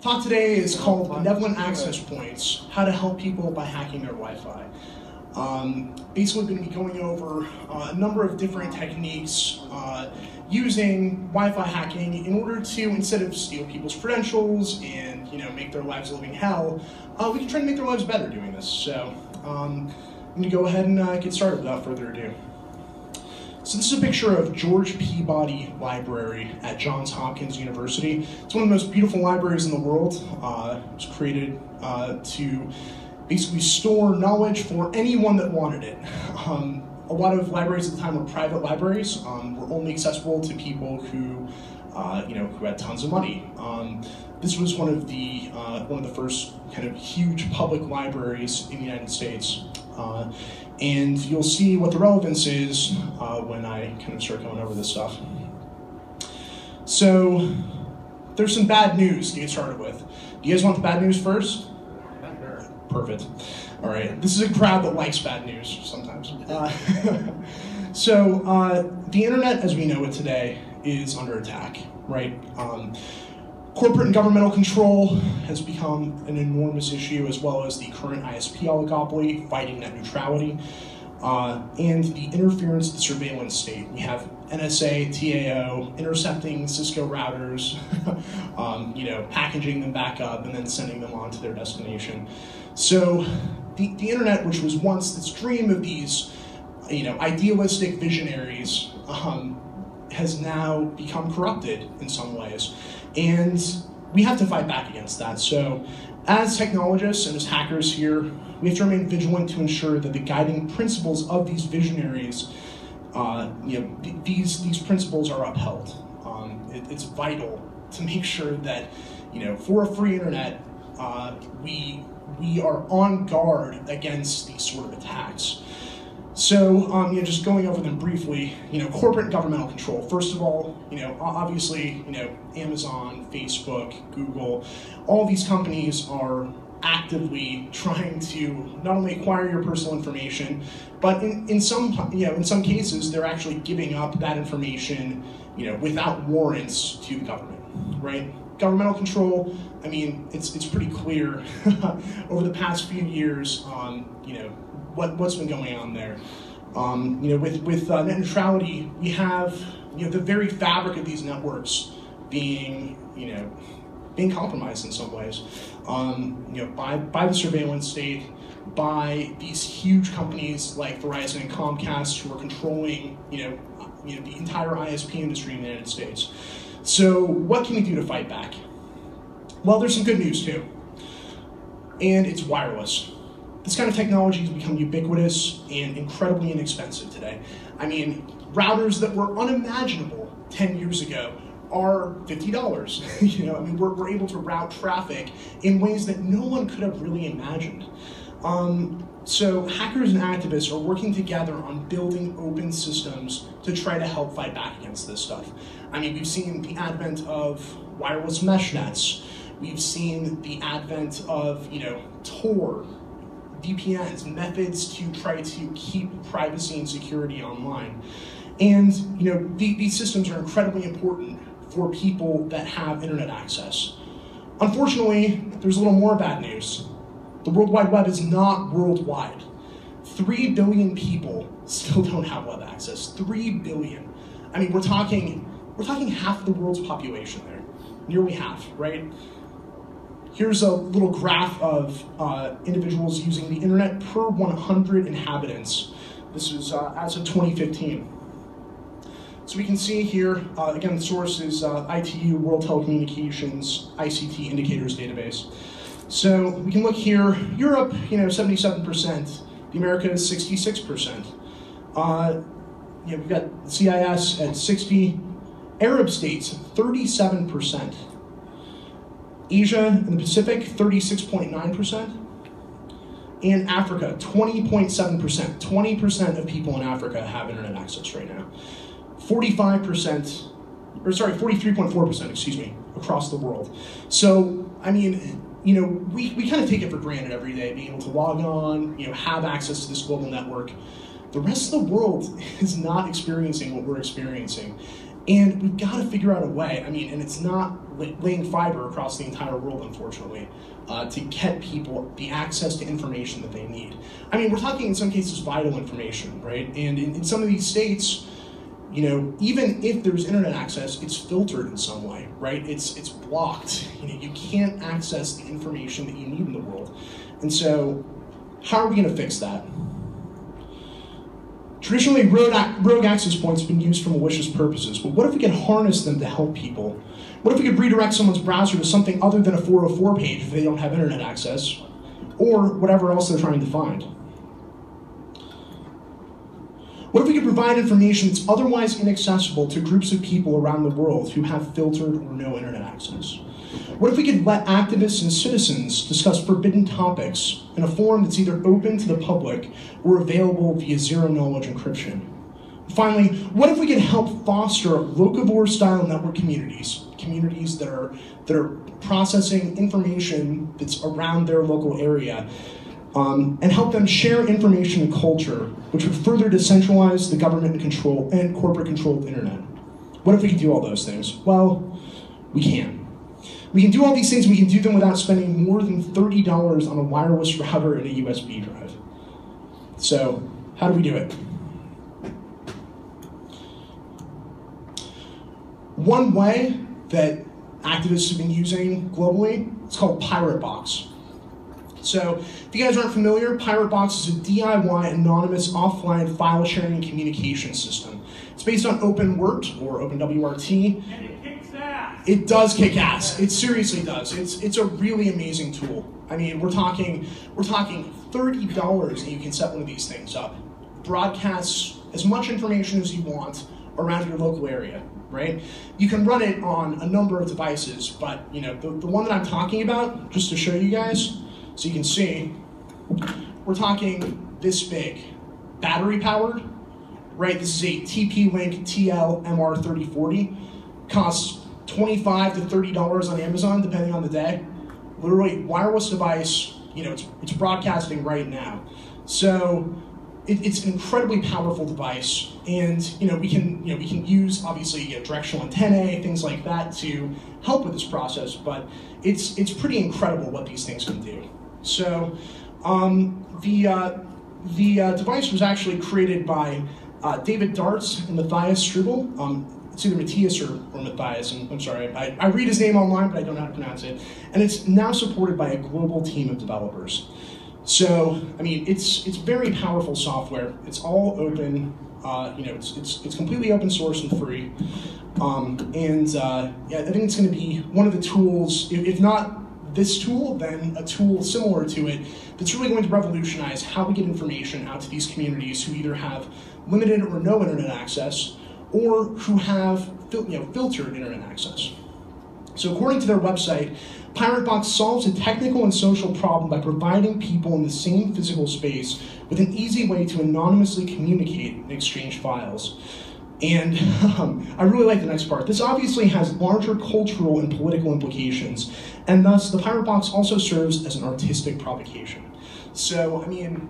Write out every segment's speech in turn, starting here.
Talk today is called Benevolent Access Points, how to help people by hacking their Wi-Fi. Basically, we're going to be going over a number of different techniques using Wi-Fi hacking in order to, instead of steal people's credentials and make their lives a living hell, we can try to make their lives better doing this. So I'm going to go ahead and get started without further ado. So this is a picture of George Peabody Library at Johns Hopkins University. It's one of the most beautiful libraries in the world. It was created to basically store knowledge for anyone that wanted it. A lot of libraries at the time were private libraries, were only accessible to people who, who had tons of money. This was one of the first kind of huge public libraries in the United States. And you'll see what the relevance is when I kind of start going over this stuff. So there's some bad news to get started with. Do you guys want the bad news first? Perfect. All right. This is a crowd that likes bad news sometimes. So the internet as we know it today is under attack, right? Corporate and governmental control has become an enormous issue, as well as the current ISP oligopoly fighting net neutrality, and the interference of the surveillance state. We have NSA, TAO intercepting Cisco routers, packaging them back up and then sending them on to their destination. So the internet, which was once this dream of these, idealistic visionaries, has now become corrupted in some ways. And we have to fight back against that. So as technologists and as hackers here, we have to remain vigilant to ensure that the guiding principles of these visionaries, these principles are upheld. It's vital to make sure that, for a free internet, we are on guard against these sort of attacks. So, just going over them briefly, corporate and governmental control. First of all, obviously, Amazon, Facebook, Google, all these companies are actively trying to not only acquire your personal information, but in some cases, they're actually giving up that information, without warrants to the government, right? Governmental control, it's pretty clear over the past few years, what's been going on there. With net neutrality, we have the very fabric of these networks being compromised in some ways, by the surveillance state, by these huge companies like Verizon and Comcast who are controlling the entire ISP industry in the United States. So what can we do to fight back? Well, there's some good news too, and it's wireless. This kind of technology has become ubiquitous and incredibly inexpensive today. Routers that were unimaginable 10 years ago are $50. We're able to route traffic in ways that no one could have really imagined. So hackers and activists are working together on building open systems to try to help fight back against this stuff. We've seen the advent of wireless mesh nets. We've seen the advent of, Tor, VPNs, methods to try to keep privacy and security online. And these systems are incredibly important for people that have internet access. Unfortunately, there's a little more bad news. The World Wide Web is not worldwide. 3 billion people still don't have web access. 3 billion. We're talking half the world's population there. Nearly half, right? Here's a little graph of individuals using the internet per 100 inhabitants. This is as of 2015. So we can see here, again, the source is ITU, World Telecommunications, ICT Indicators Database. So we can look here, Europe, 77%, the Americas, 66%. We've got CIS at 60, Arab states, 37%. Asia and the Pacific, 36.9%, and Africa, 20.7%. 20% of people in Africa have internet access right now. 43.4%, across the world. So, we kind of take it for granted every day, being able to log on, have access to this global network. The rest of the world is not experiencing what we're experiencing. And we've got to figure out a way, I mean, and it's not laying fiber across the entire world, unfortunately, to get people the access to information that they need. I mean, we're talking in some cases vital information, right? And in some of these states, you know, even if there's internet access, it's filtered in some way, right? It's blocked. You know, you can't access the information that you need in the world. And so, how are we going to fix that? Traditionally, rogue access points have been used for malicious purposes, but what if we could harness them to help people? What if we could redirect someone's browser to something other than a 404 page if they don't have internet access, or whatever else they're trying to find? What if we could provide information that's otherwise inaccessible to groups of people around the world who have filtered or no internet access? What if we could let activists and citizens discuss forbidden topics in a forum that's either open to the public or available via zero-knowledge encryption? Finally, what if we could help foster locavore-style network communities that are processing information that's around their local area, and help them share information and culture, which would further decentralize the government control and corporate-controlled internet? What if we could do all those things? Well, we can. We can do all these things, we can do them without spending more than $30 on a wireless router and a USB drive. So, how do we do it? One way that activists have been using globally, it's called Pirate Box. So, if you guys aren't familiar, Pirate Box is a DIY anonymous offline file sharing and communication system. It's based on OpenWrt or OpenWRT. And it kicks ass. It does kick ass. It seriously does. It's a really amazing tool. I mean, we're talking $30 and you can set one of these things up. Broadcasts as much information as you want around your local area, right? You can run it on a number of devices, but you know, the one that I'm talking about, just to show you guys, so you can see, we're talking this big, battery powered, right? This is a TPLink TL-MR3040, costs $25 to $30 on Amazon, depending on the day. Literally, wireless device, you know, it's broadcasting right now. So it's an incredibly powerful device, and you know, we can use obviously directional antennae, things like that to help with this process. But it's pretty incredible what these things can do. So the device was actually created by David Dartz and Matthias Strubel. It's either Matthias or Matthias, and I'm sorry, I read his name online, but I don't know how to pronounce it. And it's now supported by a global team of developers. So, I mean, it's very powerful software. It's all open. You know, it's completely open source and free. Yeah, I think it's going to be one of the tools, if not this tool, then a tool similar to it that's really going to revolutionize how we get information out to these communities who either have limited or no internet access, or who have filtered internet access. So according to their website, Pirate Box solves a technical and social problem by providing people in the same physical space with an easy way to anonymously communicate and exchange files. And I really like the next part. This obviously has larger cultural and political implications, and thus the Pirate Box also serves as an artistic provocation. So, I mean,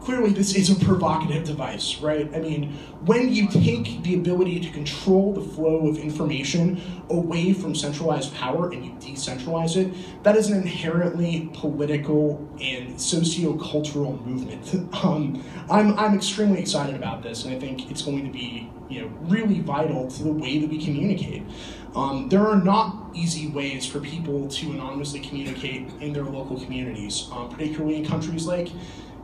clearly this is a provocative device, right? I mean, when you take the ability to control the flow of information away from centralized power and you decentralize it, that is an inherently political and socio-cultural movement. I'm extremely excited about this, and I think it's going to be, you know, really vital to the way that we communicate. There are not easy ways for people to anonymously communicate in their local communities, particularly in countries like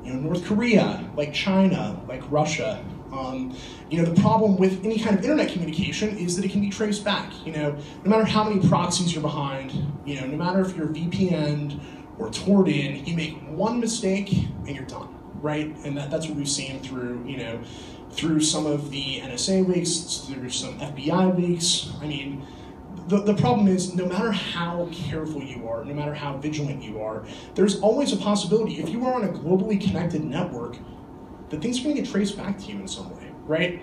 North Korea, like China, like Russia. The problem with any kind of internet communication is that it can be traced back. No matter how many proxies you're behind, no matter if you're VPN'd or Tored in, you make one mistake and you're done, right? And that's what we've seen through some of the NSA leaks, through some FBI leaks. I mean, the problem is, no matter how careful you are, no matter how vigilant you are, there's always a possibility, if you are on a globally connected network, that things are going to get traced back to you in some way, right?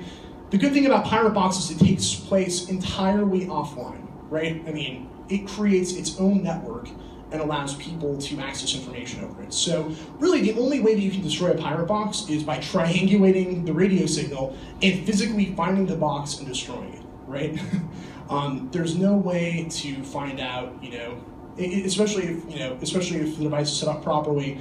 The good thing about Pirate Box is it takes place entirely offline, right? I mean, it creates its own network and allows people to access information over it. So really, the only way that you can destroy a Pirate Box is by triangulating the radio signal and physically finding the box and destroying it. right? There's no way to find out, especially if the device is set up properly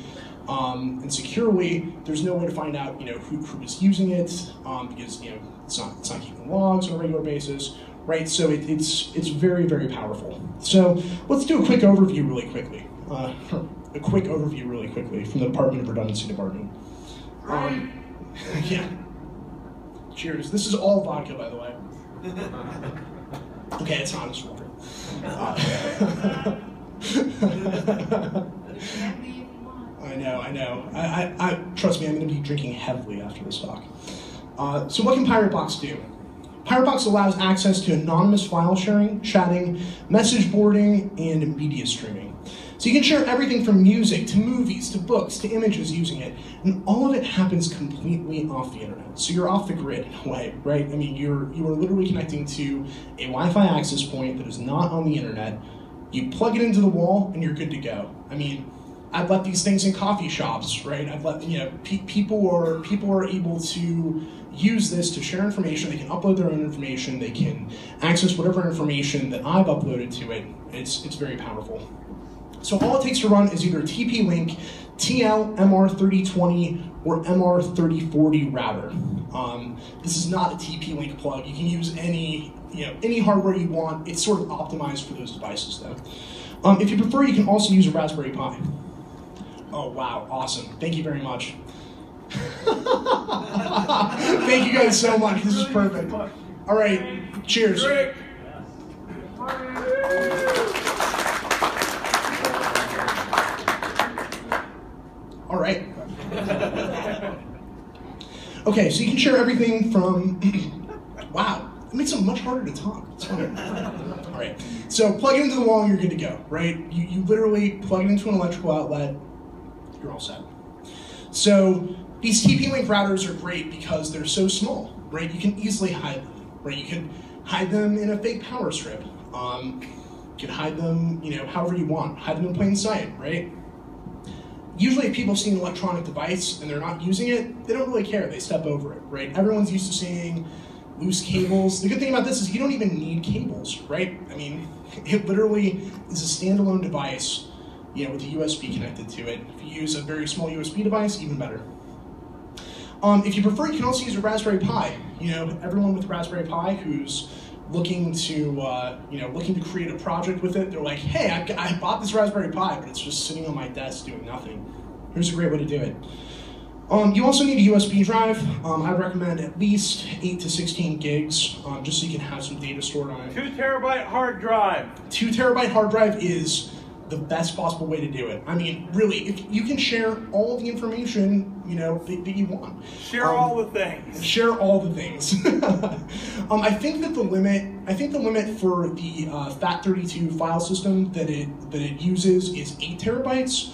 and securely. There's no way to find out, who is using it because it's not keeping logs on a regular basis, right? So it's very, very powerful. So let's do a quick overview really quickly. From the Department of Redundancy Department. Yeah. Cheers. This is all vodka, by the way. Okay, it's not, it's water. I know. I trust me, I'm going to be drinking heavily after this talk. So what can Pirate Box do? Pirate Box allows access to anonymous file sharing, chatting, message boarding, and media streaming. So you can share everything from music to movies to books to images using it, and all of it happens completely off the internet. So you're off the grid in a way, right? I mean, you are literally connecting to a Wi-Fi access point that is not on the internet. You plug it into the wall, and you're good to go. I mean, I've left these things in coffee shops, right? I've let people are able to use this to share information. They can upload their own information. They can access whatever information that I've uploaded to it. It's very powerful. So all it takes to run is either TP-Link, TL, MR3020, or MR3040 router. This is not a TP-Link plug. You can use any hardware you want. It's sort of optimized for those devices, though. If you prefer, you can also use a Raspberry Pi. Oh wow, awesome! Thank you very much. Thank you guys so much. This is perfect. All right, cheers. All right. Okay, so you can share everything from, wow, it makes it much harder to talk. It's fine. All right, so plug it into the wall and you're good to go, right? You literally plug it into an electrical outlet, you're all set. So these TP-Link routers are great because they're so small, right? You can easily hide them, right? You can hide them in a fake power strip. You can hide them, however you want. Hide them in plain sight, right? Usually if people see an electronic device and they're not using it, they don't really care, they step over it, right? Everyone's used to seeing loose cables. The good thing about this is you don't even need cables, right? I mean, it literally is a standalone device, with a USB connected to it. If you use a very small USB device, even better. If you prefer, you can also use a Raspberry Pi. Everyone with Raspberry Pi who's looking to create a project with it, they're like, hey, I bought this Raspberry Pi, but it's just sitting on my desk doing nothing. Here's a great way to do it. You also need a USB drive. I recommend at least 8 to 16 gigs, just so you can have some data stored on it. 2 terabyte hard drive. 2 terabyte hard drive is the best possible way to do it. I mean, really, if you can share all the information, that you want. Share all the things. Share all the things. I think the limit for the FAT32 file system that it uses is 8 terabytes.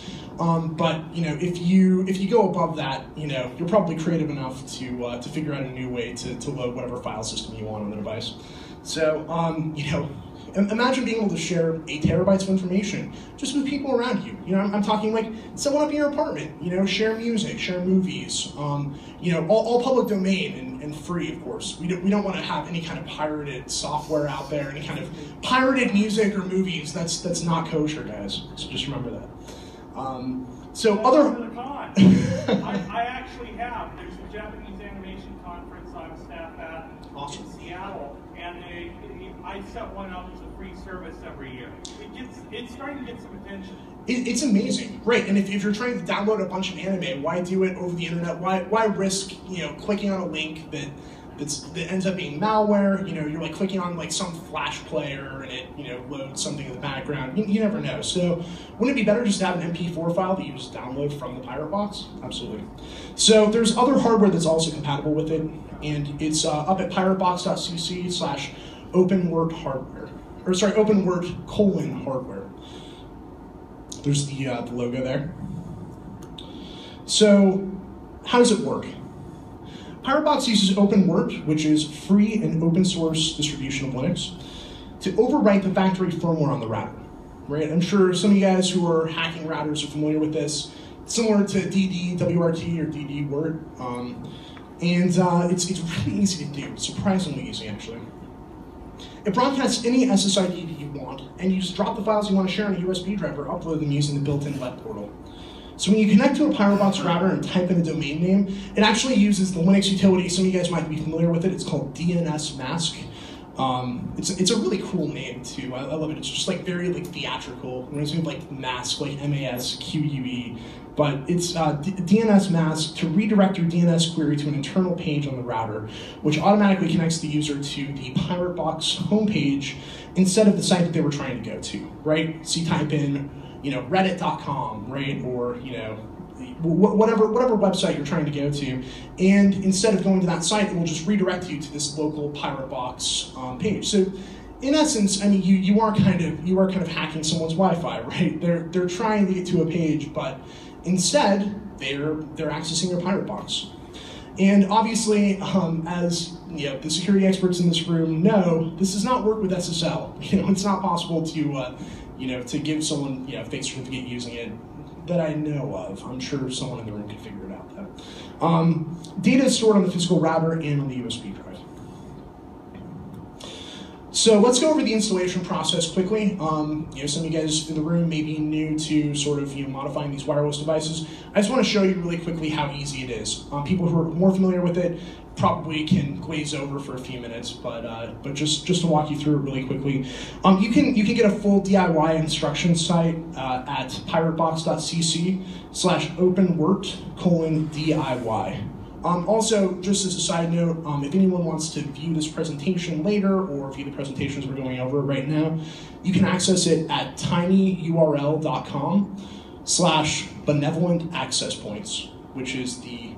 But if you go above that, you're probably creative enough to figure out a new way to load whatever file system you want on the device. So imagine being able to share 8 terabytes of information just with people around you. I'm talking like someone up in your apartment. Share music, share movies. All public domain and free, of course. We don't want to have any kind of pirated software out there, any kind of pirated music or movies. That's not kosher, guys. So just remember that. I actually have. There's a Japanese animation conference I'm staff at in Seattle, and I set one up as a free service every year. It's starting to get some attention. It's amazing, right? And if you're trying to download a bunch of anime, why do it over the internet? Why risk clicking on a link that ends up being malware? You're like clicking on like some Flash player and it loads something in the background. You never know. So wouldn't it be better just to have an MP4 file that you just download from the Pirate Box? Absolutely. So there's other hardware that's also compatible with it, and it's up at piratebox.cc/openword hardware. There's the logo there. So how does it work? Pirate Box uses OpenWrt, which is free and open source distribution of Linux, to overwrite the factory firmware on the router. Right? I'm sure some of you guys who are hacking routers are familiar with this. Similar to DD, WRT, or DD Wrt. And it's really easy to do, surprisingly easy actually. It broadcasts any SSID that you want, and you just drop the files you want to share on a USB drive or upload them using the built-in web portal. So when you connect to a Pirate router and type in a domain name, it actually uses the Linux utility. Some of you guys might be familiar with it. It's called DNS Mask. It's a really cool name too. I love it. It's just like very like theatrical. It's like mask, like MASQUE. But it's DNS Mask to redirect your DNS query to an internal page on the router, which automatically connects the user to the PirateBox homepage instead of the site that they were trying to go to, right? So you type in, reddit.com, right? Or, whatever website you're trying to go to, and instead of going to that site, it will just redirect you to this local PirateBox page. So, in essence, I mean, you are kind of hacking someone's Wi-Fi, right? They're trying to get to a page, but instead they're accessing your PirateBox. And obviously, as the security experts in this room know, this does not work with SSL. It's not possible to to give someone a fake certificate using it that I know of. I'm sure someone in the room could figure it out though. Data is stored on the physical router and on the USB drive. So let's go over the installation process quickly. Some of you guys in the room may be new to sort of modifying these wireless devices. I just want to show you really quickly how easy it is. People who are more familiar with it probably can glaze over for a few minutes, but just to walk you through it really quickly, you can get a full DIY instruction site at piratebox.cc/openwort:DIY. Also, just as a side note, if anyone wants to view this presentation later or view the presentations we're going over right now, you can access it at tinyurl.com/benevolent_access_points, which is the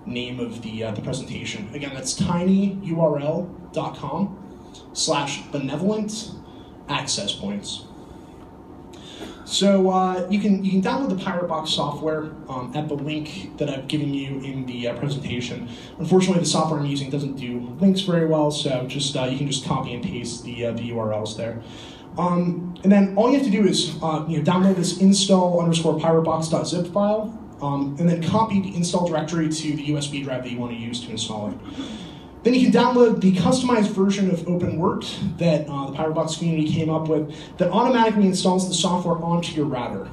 name of the presentation. Again, that's tinyurl.com/benevolent_access_points. So you can download the PirateBox software at the link that I've given you in the presentation. Unfortunately, the software I'm using doesn't do links very well, so just you can just copy and paste the URLs there. And then all you have to do is download this install_piratebox.zip file, and then copy the install directory to the USB drive that you want to use to install it. Then you can download the customized version of OpenWort that the PirateBox community came up with that automatically installs the software onto your router.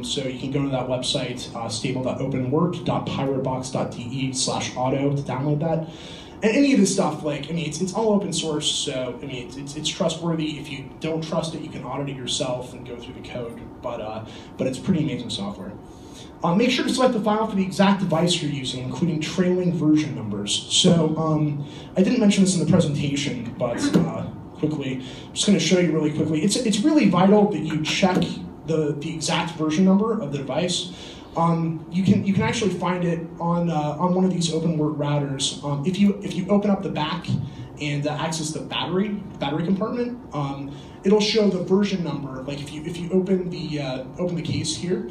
So you can go to that website, stable.openwort.piratebox.de/auto to download that. And any of this stuff, it's all open source, so it's trustworthy. If you don't trust it, you can audit it yourself and go through the code. But it's pretty amazing software. Make sure to select the file for the exact device you're using, including trailing version numbers. So I didn't mention this in the presentation, but quickly, I'm just going to show you really quickly. It's really vital that you check the exact version number of the device. You can actually find it on one of these OpenWort routers. If you open up the back and access the battery compartment, it'll show the version number. Like if you open the case here,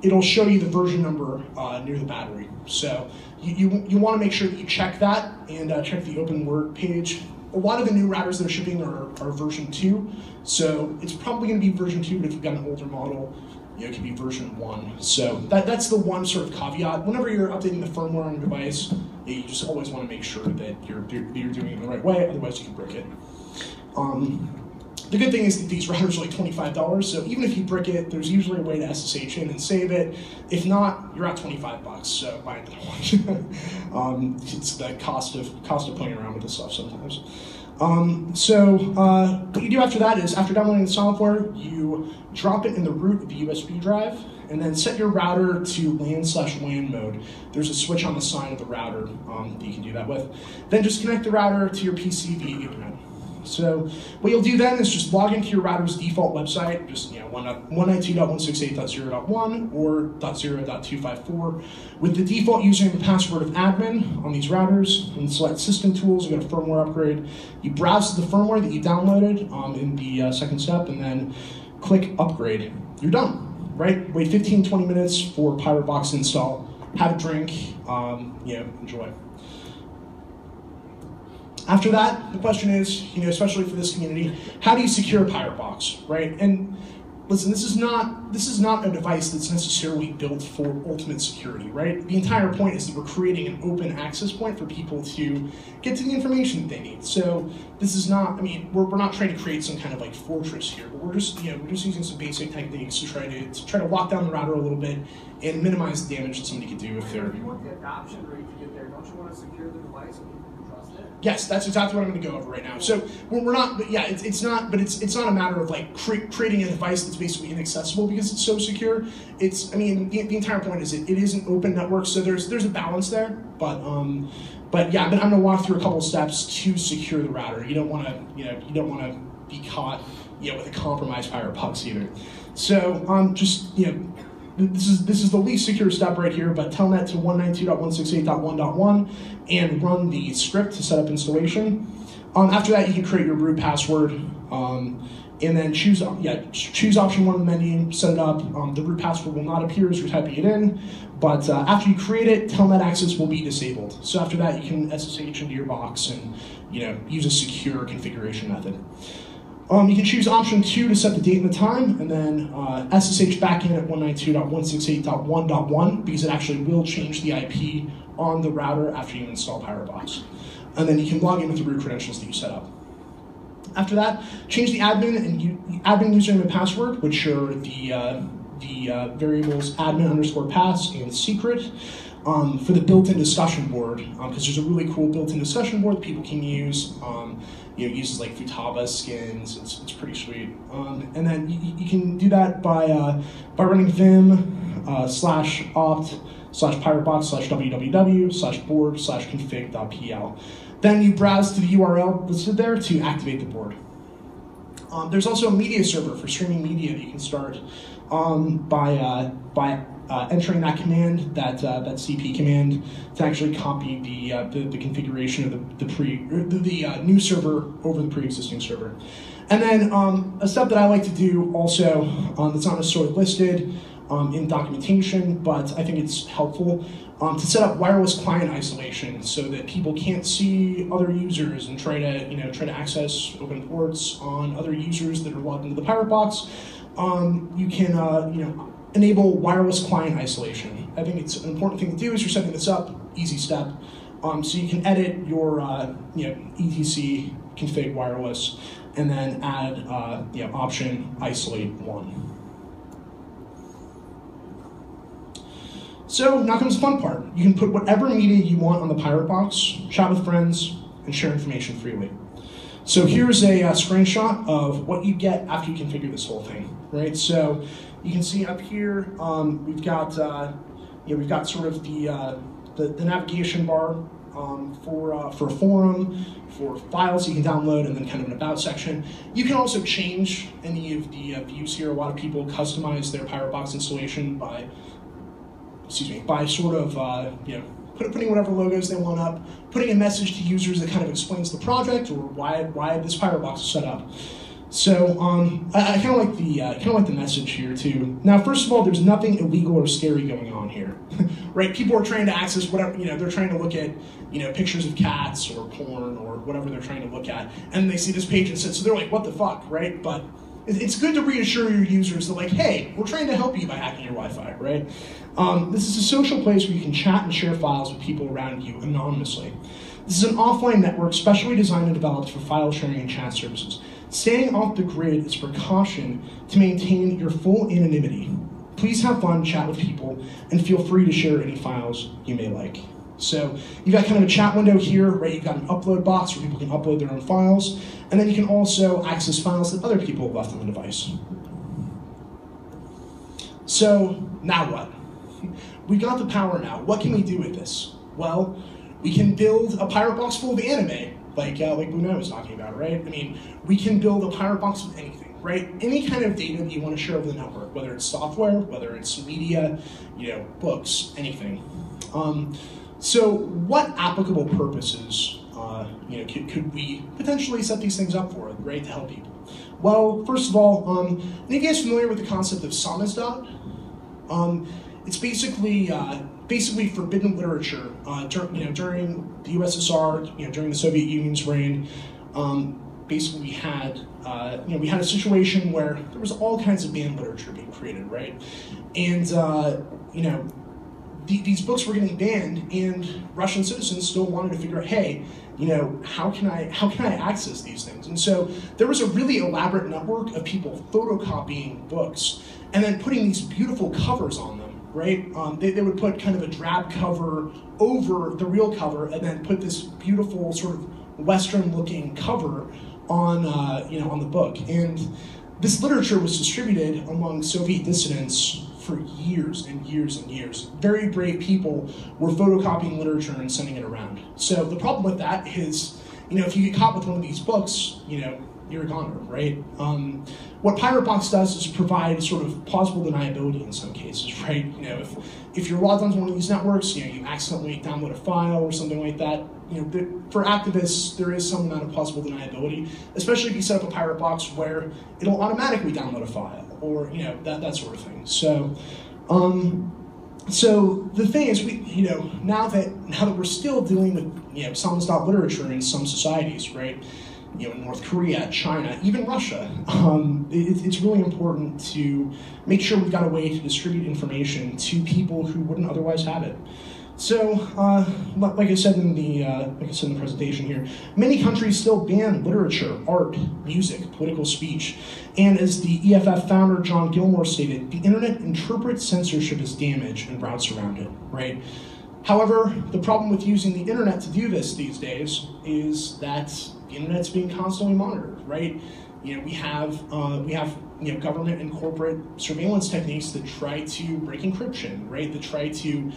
it'll show you the version number near the battery. So you want to make sure that you check that and check the OpenWort page. A lot of the new routers that are shipping are version 2, so it's probably going to be version 2, but if you've got an older model, it could be version 1. So that's the one sort of caveat. Whenever you're updating the firmware on your device, you just always want to make sure that you're doing it the right way, otherwise you can brick it. The good thing is that these routers are like $25, so even if you brick it, there's usually a way to SSH in and save it. If not, you're at $25, so buy another one. It's the cost of playing around with this stuff sometimes. What you do after that is, after downloading the software, you drop it in the root of the USB drive, and then set your router to LAN/WAN mode. There's a switch on the side of the router that you can do that with. Then just connect the router to your PC via Ethernet. So what you'll do then is just log into your router's default website, just 192.168.0.1 or .0.254 with the default username and password of admin on these routers, and select System Tools and go to Firmware Upgrade. You browse to the firmware that you downloaded in the second step, and then click Upgrade. You're done, right? Wait 15-20 minutes for PirateBox install. Have a drink, enjoy. After that, the question is, especially for this community, how do you secure PirateBox, right? And listen, this is not a device that's necessarily built for ultimate security, right? The entire point is that we're creating an open access point for people to get to the information that they need. So this is not, I mean, we're not trying to create some kind of like fortress here, but we're just using some basic techniques to try to lock down the router a little bit and minimize the damage that somebody could do if they're. If you want the adoption rate to get there, don't you want to secure the device so people can trust it? Yes, that's exactly what I'm going to go over right now. So we're not, but yeah, it's not a matter of like creating a device that's basically inaccessible because it's so secure. It's, I mean, the entire point is it is an open network, so there's a balance there. But yeah, I'm going to walk through a couple of steps to secure the router. You don't want to be caught with a compromised pirate pucks either. So just this is the least secure step right here, but telnet to 192.168.1.1 and run the script to set up installation. After that, you can create your root password and then choose option 1 in the menu, set it up. The root password will not appear as you're typing it in, but after you create it, telnet access will be disabled. So after that, you can SSH into your box and use a secure configuration method. You can choose option 2 to set the date and the time, and then SSH back in at 192.168.1.1 because it actually will change the IP on the router after you install Pirate-Box. And then you can log in with the root credentials that you set up. After that, change the admin username and password, which are the variables admin_pass and secret. For the built-in discussion board, because there's a really cool built-in discussion board that people can use. It uses like Futaba skins. It's pretty sweet. And then you can do that by running vim /opt/piratebox/www/board/config.pl. Then you browse to the URL listed there to activate the board. There's also a media server for streaming media that you can start by entering that command, that CP command, to actually copy the configuration of the new server over the pre-existing server. And then a step that I like to do also that's not necessarily listed in documentation, but I think it's helpful to set up wireless client isolation so that people can't see other users and try to access open ports on other users that are logged into the Pirate Box. You can enable wireless client isolation. I think it's an important thing to do as you're setting this up. Easy step. So you can edit your etc config wireless and then add option isolate 1. So now comes the fun part. You can put whatever media you want on the Pirate Box, chat with friends, and share information freely. So here's a screenshot of what you get after you configure this whole thing, right? So you can see up here we've got sort of the navigation bar for a forum, for files you can download, and then kind of an about section. You can also change any of the views here. A lot of people customize their Pirate Box installation by sort of putting whatever logos they want up, putting a message to users that kind of explains the project or why this Pirate Box is set up. So I kind of like the message here too. Now, first of all, there's nothing illegal or scary going on here, right? People are trying to access whatever, they're trying to look at pictures of cats or porn or whatever they're trying to look at, and they see this page and so they're like, what the fuck, right? But it's good to reassure your users that like, hey, we're trying to help you by hacking your Wi-Fi, right? This is a social place where you can chat and share files with people around you anonymously. This is an offline network specially designed and developed for file sharing and chat services. Staying off the grid is precaution to maintain your full anonymity. Please have fun, chat with people, and feel free to share any files you may like. So you've got kind of a chat window here, right? You've got an upload box where people can upload their own files, and then you can also access files that other people have left on the device. So now what? We've got the power now. What can we do with this? Well, we can build a Pirate Box full of anime, like Bruno was talking about, right? I mean, we can build a Pirate Box with anything, right? Any kind of data that you want to share over the network, whether it's software, whether it's media, books, anything. So what applicable purposes, could we potentially set these things up for, right, to help people? Well, first of all, are you guys familiar with the concept of samizdat? It's basically forbidden literature during the USSR, during the Soviet Union's reign. Basically, we had we had a situation where there was all kinds of banned literature being created, right? And these books were getting banned, and Russian citizens still wanted to figure out, hey, how can I access these things? And so there was a really elaborate network of people photocopying books and then putting these beautiful covers on them, right? They would put kind of a drab cover over the real cover and then put this beautiful sort of Western-looking cover on the book. And this literature was distributed among Soviet dissidents for years and years and years. Very brave people were photocopying literature and sending it around. So the problem with that is, if you get caught with one of these books, you're a goner, right? What Pirate Box does is provide sort of plausible deniability in some cases, right? If you're logged onto one of these networks, you accidentally download a file or something like that, for activists, there is some amount of plausible deniability, especially if you set up a Pirate Box where it'll automatically download a file or, that sort of thing. So, so the thing is, now that we're still dealing with, some literature in some societies, right? In North Korea, China, even Russia, it's really important to make sure we've got a way to distribute information to people who wouldn't otherwise have it. So, like I said in the presentation here, many countries still ban literature, art, music, political speech, and as the EFF founder John Gilmore stated, the internet interprets censorship as damage and routes around it, right? However, the problem with using the internet to do this these days is that the internet's being constantly monitored, right? We have government and corporate surveillance techniques that try to break encryption, right? That try to,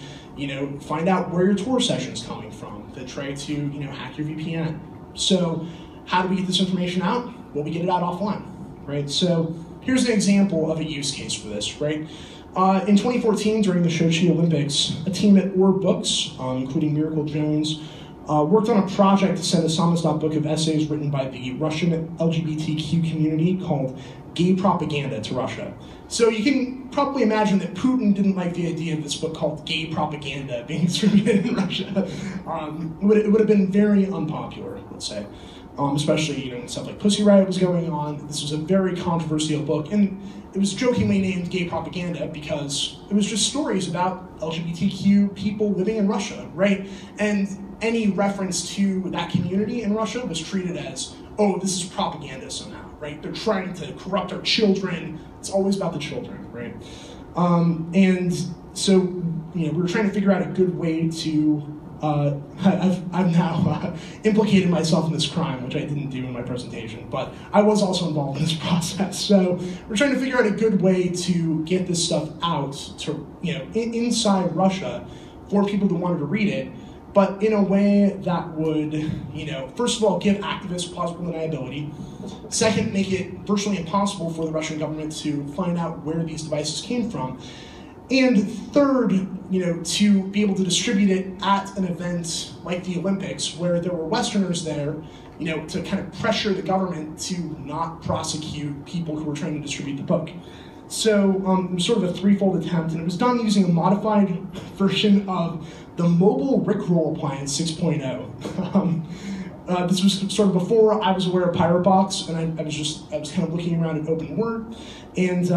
find out where your Tor session's coming from. That try to, hack your VPN. So, how do we get this information out? Well, we get it out offline, right? So, here's an example of a use case for this, right? In 2014, during the Sochi Olympics, a team at Orb Books, including Miracle Jones, worked on a project to send a samizdat book of essays written by the Russian LGBTQ community called Gay Propaganda to Russia. So you can probably imagine that Putin didn't like the idea of this book called Gay Propaganda being distributed in Russia. It would have been very unpopular, let's say. Especially when stuff like Pussy Riot was going on. This was a very controversial book, and it was jokingly named Gay Propaganda because it was just stories about LGBTQ people living in Russia, right? And any reference to that community in Russia was treated as, oh, this is propaganda somehow, right? They're trying to corrupt our children. It's always about the children, right? And so, we were trying to figure out a good way to I've now implicated myself in this crime, which I didn't do in my presentation, but I was also involved in this process. So we're trying to figure out a good way to get this stuff out to, inside Russia for people who wanted to read it, but in a way that would, first of all, give activists plausible deniability. Second, make it virtually impossible for the Russian government to find out where these devices came from. And third, to be able to distribute it at an event like the Olympics, where there were Westerners there, to kind of pressure the government to not prosecute people who were trying to distribute the book. So it was sort of a threefold attempt, and it was done using a modified version of the mobile Rickroll appliance 6.0. This was sort of before I was aware of Pirate Box, and I was kind of looking around at Open Word, and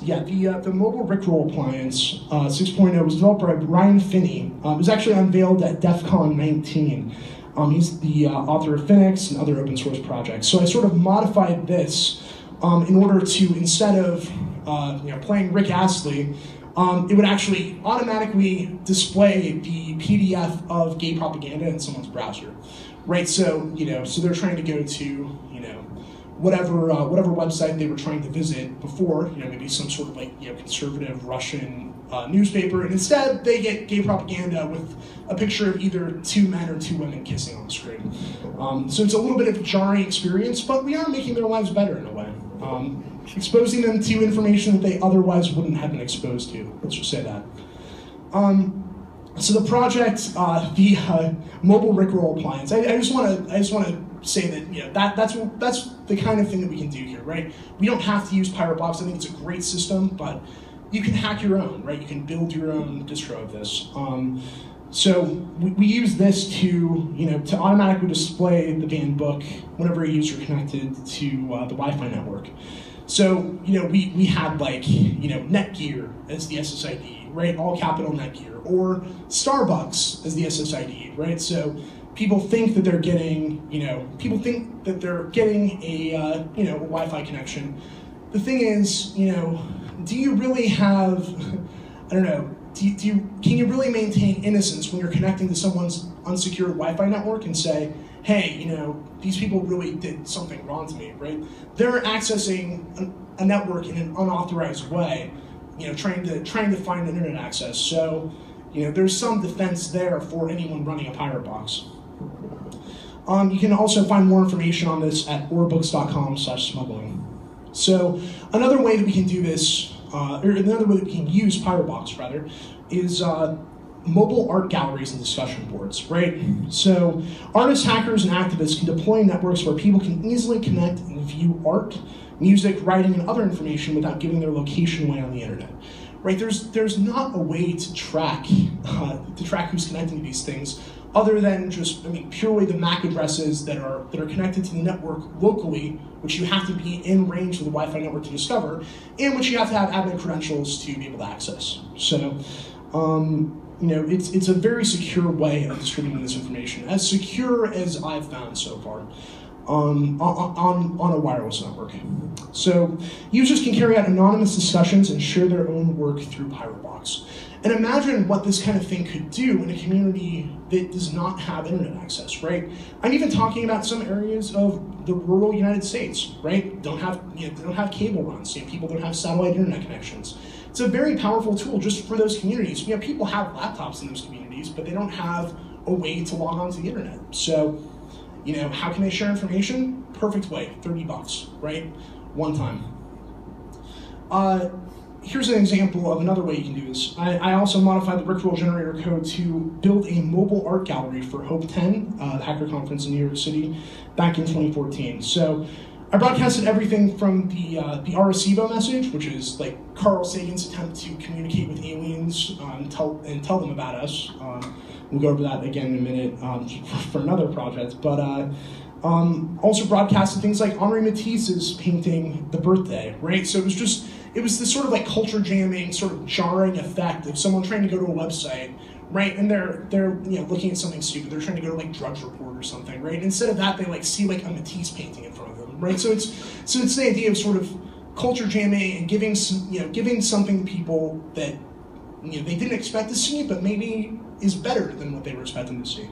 the mobile Rickroll appliance 6.0 was developed by Ryan Finney. It was actually unveiled at DEF CON 19. He's the author of Phoenix and other open source projects. So I sort of modified this in order to, instead of playing Rick Astley, it would actually automatically display the PDF of Gay Propaganda in someone's browser, right? So so they're trying to go to whatever website they were trying to visit before, maybe some sort of conservative Russian newspaper, and instead they get Gay Propaganda with a picture of either two men or two women kissing on the screen. So it's a little bit of a jarring experience, but we are making their lives better in a way. Exposing them to information that they otherwise wouldn't have been exposed to. Let's just say that. So the project, the mobile Rickroll appliance. I just want to say that that's the kind of thing that we can do here, right? We don't have to use Pirate Box. I think it's a great system, but you can hack your own, right? You can build your own distro of this. So we use this to automatically display the banned book whenever a user connected to the Wi-Fi network. So we had Netgear as the SSID, right? All capital Netgear, or Starbucks as the SSID, right? So people think that they're getting a Wi-Fi connection. The thing is, do you really have, I don't know, can you really maintain innocence when you're connecting to someone's unsecured Wi-Fi network and say, hey, these people really did something wrong to me, right? They're accessing a network in an unauthorized way, trying to find internet access. So, there's some defense there for anyone running a pirate box. You can also find more information on this at orbooks.com/smuggling. So another way that we can do this, or another way that we can use Pirate-Box, rather, is mobile art galleries and discussion boards, right? So artists, hackers, and activists can deploy networks where people can easily connect and view art, music, writing, and other information without giving their location away on the internet. Right? There's not a way to track who's connecting to these things, other than just purely the MAC addresses that are connected to the network locally, which you have to be in range of the Wi-Fi network to discover, and which you have to have admin credentials to be able to access. So, it's a very secure way of distributing this information, as secure as I've found so far. On a wireless network. So users can carry out anonymous discussions and share their own work through Pirate-Box. And imagine what this kind of thing could do in a community that does not have internet access, right? I'm even talking about some areas of the rural United States, right? Don't have cable runs. People don't have satellite internet connections. It's a very powerful tool just for those communities. People have laptops in those communities, but they don't have a way to log on to the internet. So, how can they share information? Perfect way, $30, right? One time. Here's an example of another way you can do this. I also modified the Rickroll generator code to build a mobile art gallery for Hope 10, the hacker conference in New York City, back in 2014. So I broadcasted everything from the Arecibo message, which is like Carl Sagan's attempt to communicate with aliens and tell them about us. We'll go over that again in a minute for another project. But also broadcasted things like Henri Matisse's painting The Birthday, right? So it was this sort of like culture jamming, sort of jarring effect of someone trying to go to a website, right? And they're looking at something stupid. They're trying to go to like Drudge Report or something, right? Instead of that, they see like a Matisse painting in front of them, right? So it's the idea of sort of culture jamming and giving something to people that they didn't expect to see, but maybe is better than what they were expecting to see.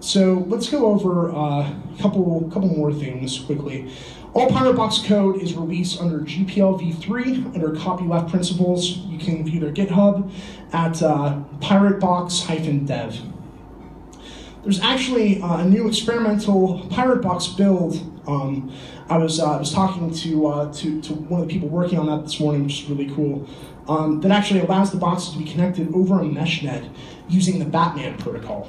So let's go over a couple more things quickly. All Pirate-Box code is released under GPL v3 under copyleft principles. You can view their GitHub at piratebox-dev. There's actually a new experimental Pirate-Box build. I was talking to one of the people working on that this morning, which is really cool. That actually allows the boxes to be connected over a mesh net using the Batman protocol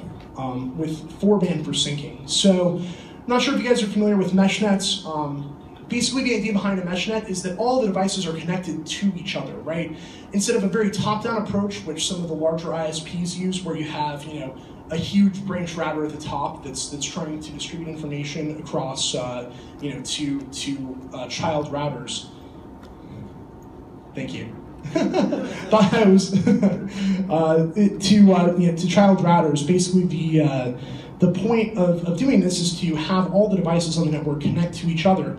with 4-band for syncing. So, I'm not sure if you guys are familiar with mesh nets. Basically, the idea behind a mesh net is that all the devices are connected to each other, right? Instead of a very top-down approach, which some of the larger ISPs use, where you have, a huge branch router at the top that's trying to distribute information across, to child routers. Thank you. Thought I was to child routers. Basically, the point of doing this is to have all the devices on the network connect to each other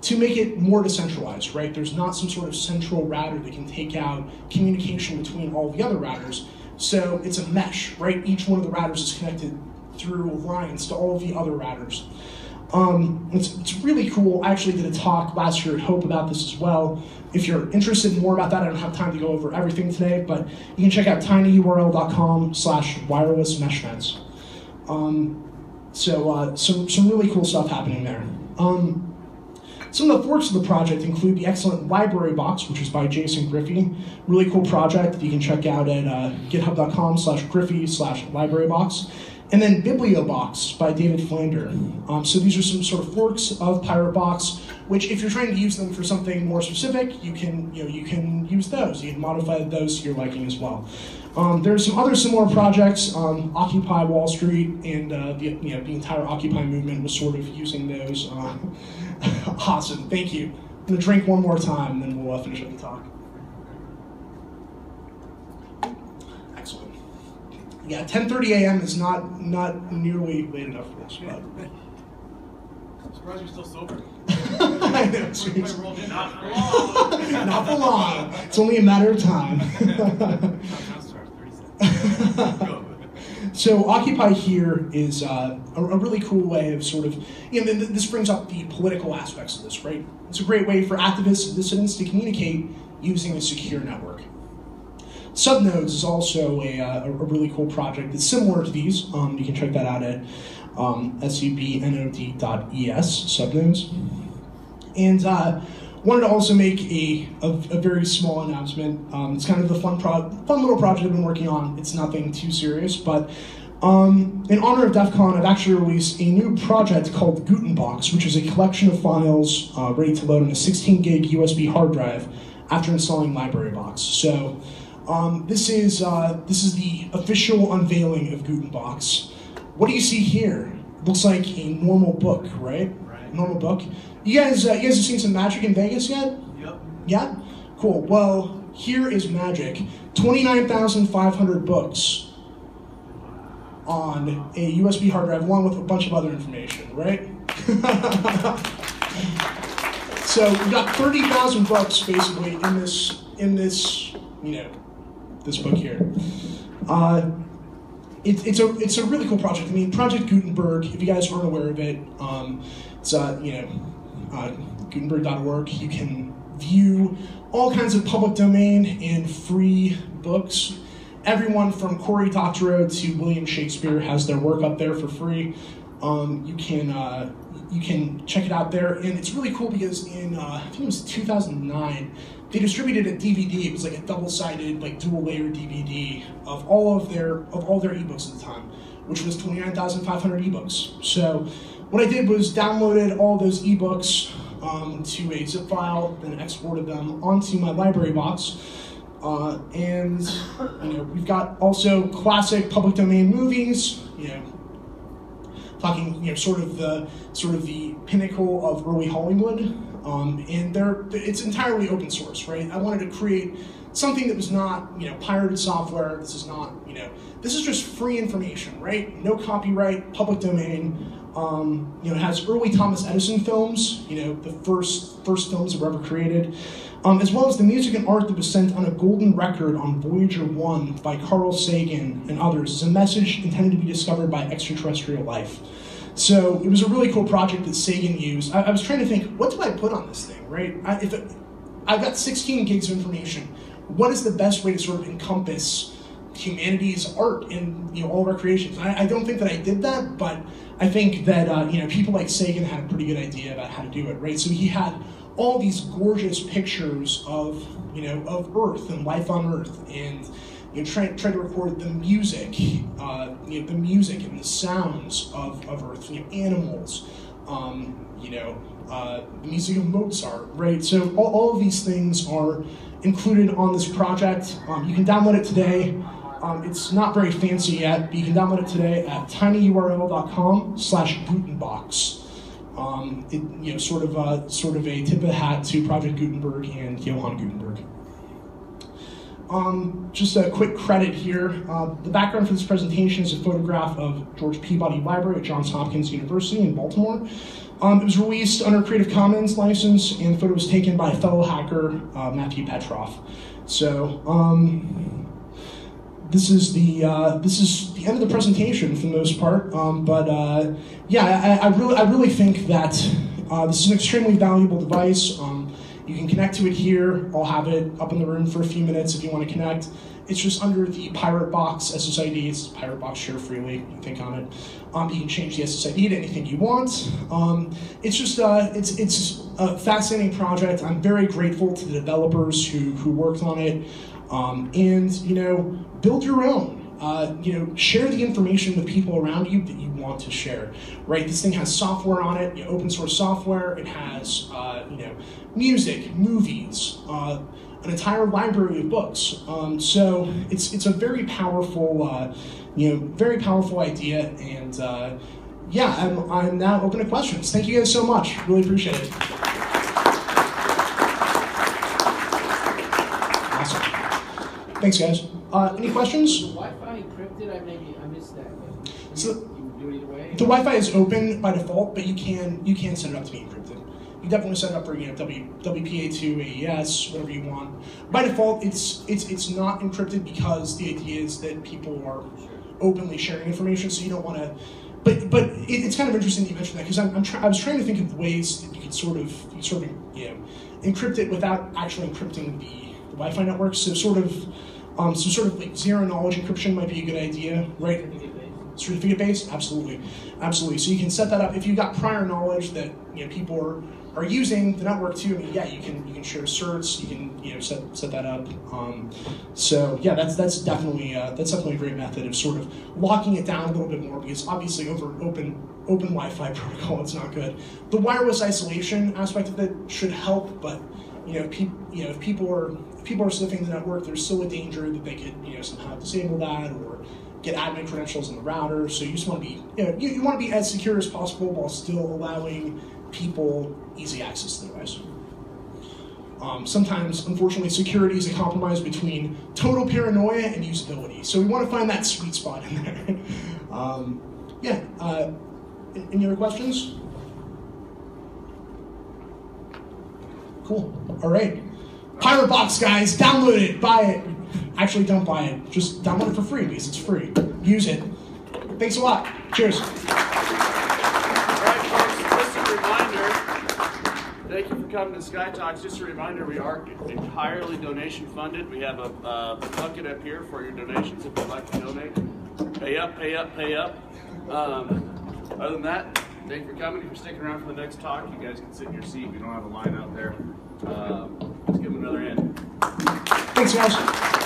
to make it more decentralized, right? There's not some sort of central router that can take out communication between all the other routers. So it's a mesh, right? Each one of the routers is connected through lines to all of the other routers. It's really cool. I actually did a talk last year at Hope about this as well. If you're interested in more about that, I don't have time to go over everything today, but you can check out tinyurl.com/wireless meshnets. Some really cool stuff happening there. Some of the forks of the project include the excellent library box, which is by Jason Griffey. Really cool project that you can check out at github.com/Griffey/librarybox. And then Bibliobox by David Flander. So these are some sort of forks of PirateBox, which if you're trying to use them for something more specific, you can use those. You can modify those to your liking as well. There's some other similar projects. Occupy Wall Street and the entire Occupy movement was sort of using those. Awesome, thank you. I'm gonna drink one more time, and then we'll finish up the talk. Excellent. Yeah, 10:30 a.m. is not nearly late enough for this. But. I'm surprised you're still sober. I know, seriously. Not for long. Not for long. It's only a matter of time. So Occupy here is a really cool way of sort of, this brings up the political aspects of this, right? It's a great way for activists and dissidents to communicate using a secure network. Subnodes is also a really cool project that's similar to these. You can check that out at subnode.es, subnodes. And wanted to also make a very small announcement. It's kind of the fun little project I've been working on. It's nothing too serious, but in honor of DEF CON, I've actually released a new project called Gutenberg, which is a collection of files ready to load on a 16 gig USB hard drive after installing LibraryBox. So this is the official unveiling of Gutenberg. What do you see here? It looks like a normal book, right? Right. Normal book. You guys have seen some magic in Vegas yet? Yep. Yeah? Cool. Well, here is magic. 29,500 books on a USB hard drive, along with a bunch of other information, right? So we've got 30,000 books basically in this this book here. It's a really cool project. I mean, Project Gutenberg, if you guys aren't aware of it, it's Gutenberg.org. You can view all kinds of public domain and free books. Everyone from Cory Doctorow to William Shakespeare has their work up there for free. You can check it out there, and it's really cool because in I think it was 2009, they distributed a DVD. It was like a double-sided, like dual-layer DVD of all their ebooks at the time, which was 29,500 ebooks. So what I did was downloaded all those ebooks to a zip file, then exported them onto my LibraryBox. And we've got also classic public domain movies, talking sort of the pinnacle of early Hollywood, and it's entirely open source, right? I wanted to create something that was not pirated software. This is not this is just free information, right? No copyright, public domain. It has early Thomas Edison films, the first films that were ever created. As well as the music and art that was sent on a golden record on Voyager 1 by Carl Sagan and others as a message intended to be discovered by extraterrestrial life. So it was a really cool project that Sagan used. I was trying to think, what do I put on this thing, right? I've got 16 gigs of information. What is the best way to sort of encompass humanity's art and all of our creations? I don't think that I did that, but I think that people like Sagan had a pretty good idea about how to do it, right? So he had all these gorgeous pictures of Earth and life on Earth, and try to record the music, the music and the sounds of Earth, animals, the music of Mozart, right? So all of these things are included on this project. You can download it today. It's not very fancy yet, but you can download it today at tinyurl.com/Gutenbox. Sort of a tip of the hat to Project Gutenberg and Johann Gutenberg. Just a quick credit here. The background for this presentation is a photograph of George Peabody Library at Johns Hopkins University in Baltimore. It was released under a Creative Commons license, and the photo was taken by a fellow hacker, Matthew Petroff. So this is the end of the presentation for the most part. I really think that this is an extremely valuable device. You can connect to it here. I'll have it up in the room for a few minutes if you want to connect. It's just under the PirateBox SSID. It's PirateBox Share Freely. You can think on it. You can change the SSID to anything you want. It's just it's a fascinating project. I'm very grateful to the developers who worked on it. And build your own. share the information with people around you that you want to share, right? This thing has software on it, open source software. It has, music, movies, an entire library of books. So it's a very powerful, very powerful idea. And I'm now open to questions. Thank you guys so much. Really appreciate it. Awesome. Thanks, guys. Any questions? Is the Wi-Fi encrypted? I missed that. So you do it either way? the Wi-Fi is open by default, but you can set it up to be encrypted. You definitely set it up for WPA2, AES, whatever you want. By default, it's not encrypted because the idea is that people are openly sharing information, so you don't want to. But it's kind of interesting that you mentioned that, because I was trying to think of ways that you could sort of encrypt it without actually encrypting the Wi-Fi network. So sort of like zero knowledge encryption might be a good idea, right? Certificate based, absolutely. So you can set that up if you've got prior knowledge that people are using the network too. I mean, yeah, you can share certs. You can set that up. So yeah, that's definitely a great method of sort of locking it down a little bit more, because obviously over open Wi-Fi protocol, it's not good. The wireless isolation aspect of it should help, but if people are sniffing the network, there's still a danger that they could somehow disable that or get admin credentials in the router. So you just want to be you want to be as secure as possible while still allowing people easy access to the device. Sometimes, unfortunately, security is a compromise between total paranoia and usability. So we want to find that sweet spot in there. Any other questions? Cool. All right. Pirate Box, guys, download it, buy it. Actually, don't buy it. Just download it for free because it's free. Use it. Thanks a lot. Cheers. All right, folks, just a reminder, thank you for coming to Sky Talks. Just a reminder, we are entirely donation funded. We have a bucket up here for your donations if you'd like to donate. Pay up, pay up, pay up. Other than that, thank you for coming. If you're sticking around for the next talk, you guys can sit in your seat. We don't have a line out there. Let's give them another hand. Thanks, guys.